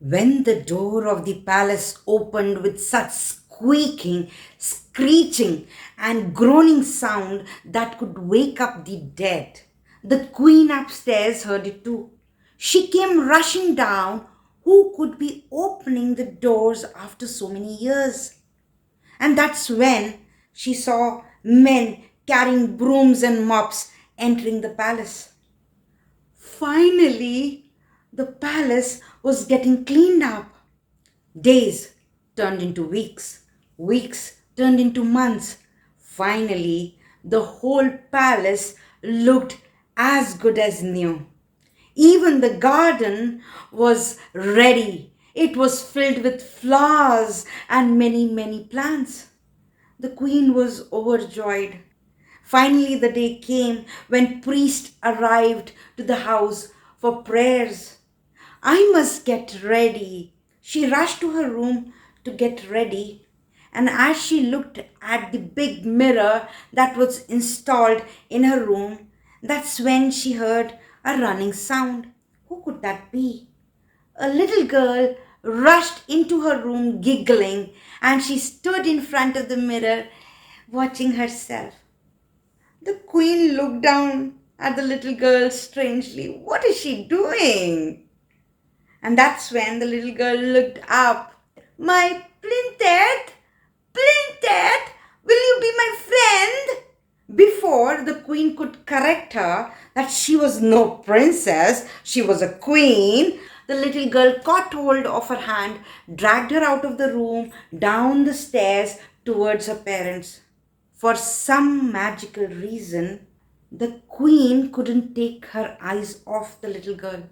When the door of the palace opened with such squeaking, screeching, and groaning sound that could wake up the dead, the queen upstairs heard it too. She came rushing down. Who could be opening the doors after so many years? And that's when she saw men carrying brooms and mops entering the palace. Finally, the palace was getting cleaned up. Days turned into weeks, weeks turned into months. Finally, the whole palace looked as good as new. Even the garden was ready. It was filled with flowers and many, many plants. The queen was overjoyed. Finally, the day came when priest arrived to the house for prayers. I must get ready. She rushed to her room to get ready. And as she looked at the big mirror that was installed in her room, that's when she heard a running sound. Who could that be? A little girl rushed into her room giggling, and she stood in front of the mirror watching herself. The queen looked down at the little girl strangely. What is she doing? And that's when the little girl looked up. My Plintet, Plintet, will you be my friend? Before the queen could correct her that she was no princess, she was a queen, the little girl caught hold of her hand, dragged her out of the room, down the stairs towards her parents. For some magical reason, the queen couldn't take her eyes off the little girl.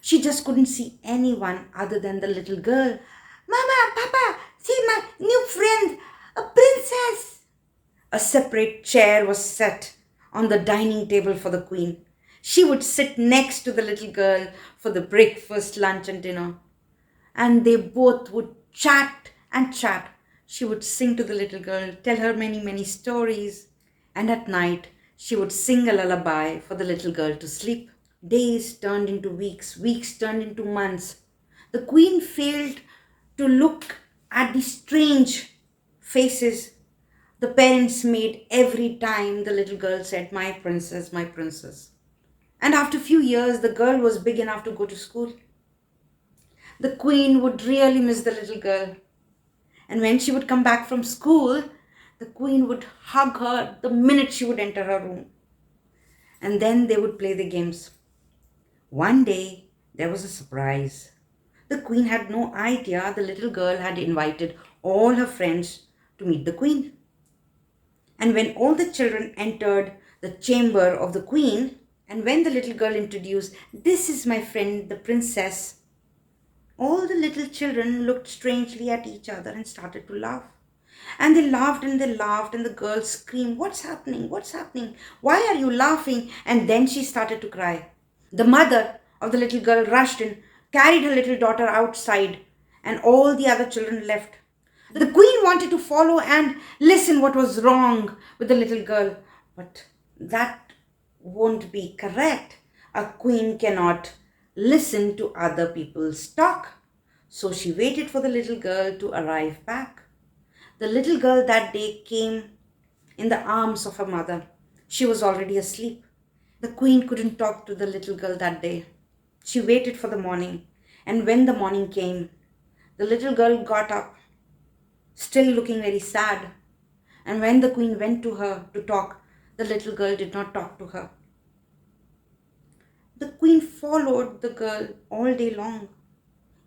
She just couldn't see anyone other than the little girl. Mama, Papa, see my new friend, a princess. A separate chair was set on the dining table for the queen. She would sit next to the little girl for the breakfast, lunch, and dinner. And they both would chat and chat. She would sing to the little girl, tell her many, many stories. And at night, she would sing a lullaby for the little girl to sleep. Days turned into weeks, weeks turned into months. The queen failed to look at the strange faces the parents made every time the little girl said, my princess, my princess. And after a few years, the girl was big enough to go to school. The queen would really miss the little girl. And when she would come back from school, the queen would hug her the minute she would enter her room. And then they would play the games. One day, there was a surprise. The queen had no idea the little girl had invited all her friends to meet the queen. And when all the children entered the chamber of the queen, and when the little girl introduced, this is my friend, the princess, all the little children looked strangely at each other and started to laugh. And they laughed and they laughed, and the girl screamed, what's happening? What's happening? Why are you laughing? And then she started to cry. The mother of the little girl rushed in, carried her little daughter outside, and all the other children left. The queen wanted to follow and listen what was wrong with the little girl, but that won't be correct. A queen cannot listen to other people's talk. So she waited for the little girl to arrive back. The little girl that day came in the arms of her mother. She was already asleep. The queen couldn't talk to the little girl that day. She waited for the morning, and when the morning came, the little girl got up, still looking very sad. And when the queen went to her to talk, the little girl did not talk to her. The queen followed the girl all day long.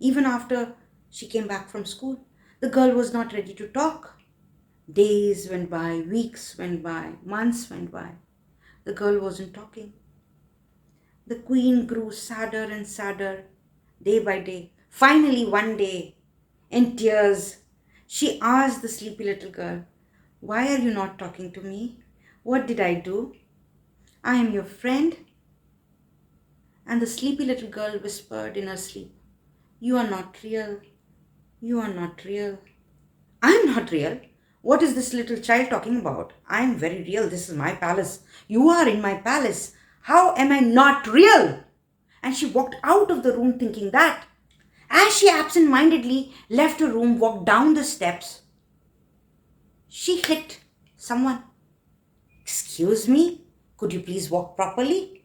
Even after she came back from school, the girl was not ready to talk. Days went by, weeks went by, months went by. The girl wasn't talking. The queen grew sadder and sadder day by day. Finally, one day, in tears, she asked the sleepy little girl, why are you not talking to me? What did I do? I am your friend. And the sleepy little girl whispered in her sleep, you are not real. You are not real. I am not real. What is this little child talking about? I am very real. This is my palace. You are in my palace. How am I not real? And she walked out of the room thinking that. As she absent mindedly left her room, walked down the steps, she hit someone. Excuse me, could you please walk properly?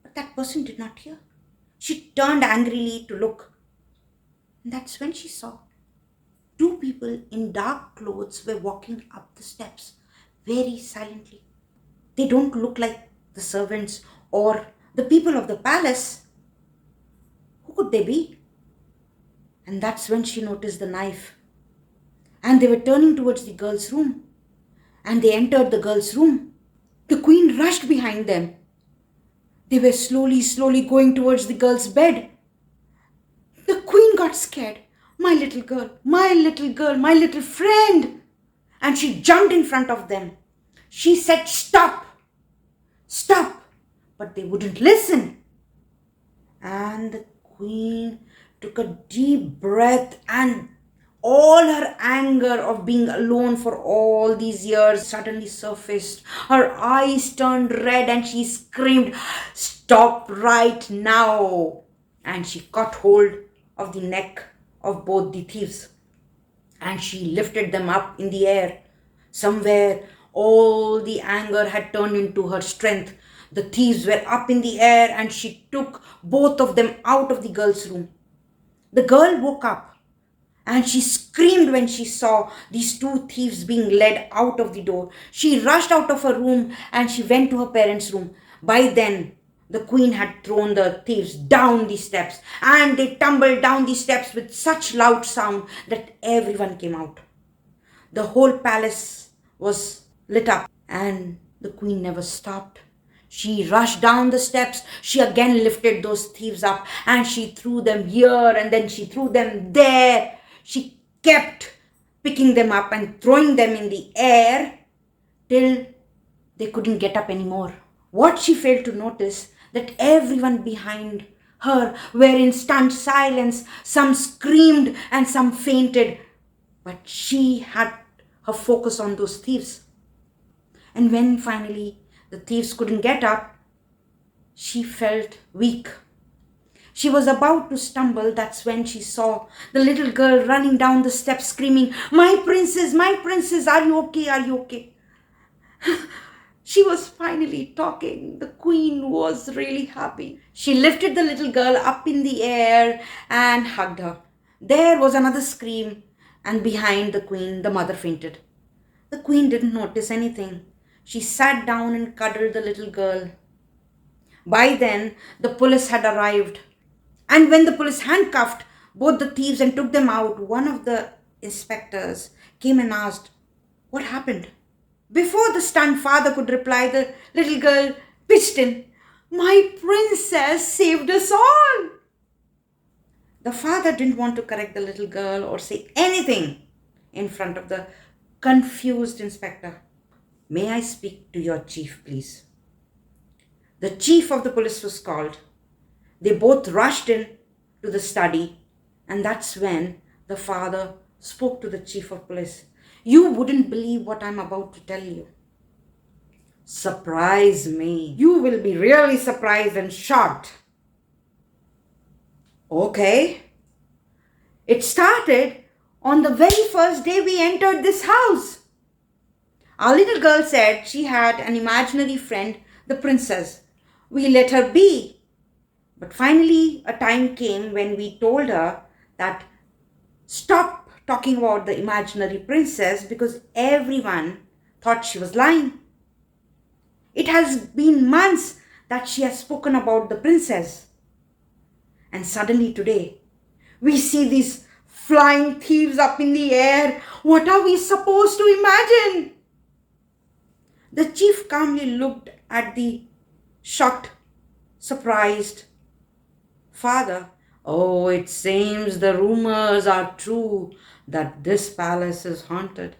But that person did not hear. She turned angrily to look. And that's when she saw two people in dark clothes were walking up the steps very silently. They don't look like the servants or the people of the palace. Who could they be? And that's when she noticed the knife. And they were turning towards the girl's room. And they entered the girl's room. The queen rushed behind them. They were slowly going towards the girl's bed. The queen got scared. My little girl, my little girl, my little friend. And she jumped in front of them. She said, "Stop! Stop!" But they wouldn't listen. And the queen took a deep breath, and all her anger of being alone for all these years suddenly surfaced. Her eyes turned red and she screamed, "Stop right now!" And she caught hold of the neck of both the thieves and she lifted them up in the air. Somewhere, all the anger had turned into her strength. The thieves were up in the air and she took both of them out of the girl's room. The girl woke up and she screamed when she saw these two thieves being led out of the door. She rushed out of her room and she went to her parents' room. By then, the queen had thrown the thieves down the steps and they tumbled down the steps with such loud sound that everyone came out. The whole palace was lit up and the queen never stopped. She rushed down the steps. She again lifted those thieves up and she threw them here and then she threw them there. She kept picking them up and throwing them in the air till they couldn't get up anymore. What she failed to notice that everyone behind her were in stunned silence. Some screamed and some fainted. But she had her focus on those thieves. And when finally the thieves couldn't get up, she felt weak. She was about to stumble. That's when she saw the little girl running down the steps screaming, my princess, are you okay? Are you okay? She was finally talking. The queen was really happy. She lifted the little girl up in the air and hugged her. There was another scream, and behind the queen, the mother fainted. The queen didn't notice anything. She sat down and cuddled the little girl. By then, the police had arrived. And when the police handcuffed both the thieves and took them out, one of the inspectors came and asked, what happened? Before the stunned father could reply, the little girl pitched in, my princess saved us all. The father didn't want to correct the little girl or say anything in front of the confused inspector. May I speak to your chief, please? The chief of the police was called. They both rushed in to the study, and that's when the father spoke to the chief of police. You wouldn't believe what I'm about to tell you. Surprise me. You will be really surprised and shocked. Okay. It started on the very first day we entered this house. Our little girl said she had an imaginary friend, the princess. We let her be. But finally, a time came when we told her that stop talking about the imaginary princess because everyone thought she was lying. It has been months that she has spoken about the princess. And suddenly today, we see these flying thieves up in the air. What are we supposed to imagine? The chief calmly looked at the shocked, surprised father. Oh, it seems the rumors are true that this palace is haunted.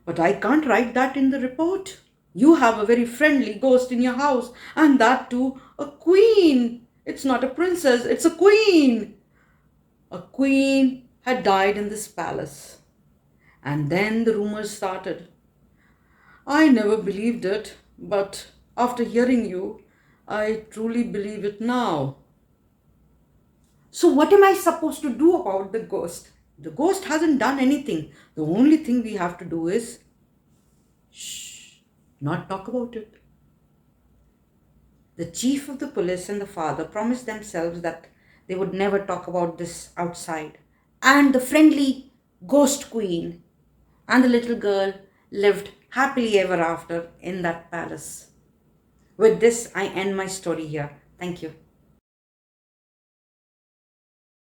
But I can't write that in the report. You have a very friendly ghost in your house, and that too a queen. It's not a princess, it's a queen. A queen had died in this palace. And then the rumors started. I never believed it, but after hearing you, I truly believe it now. So, what am I supposed to do about the ghost? The ghost hasn't done anything. The only thing we have to do is shh, not talk about it. The chief of the police and the father promised themselves that they would never talk about this outside. And the friendly ghost queen and the little girl lived happily ever after in that palace. With this, I end my story here. Thank you.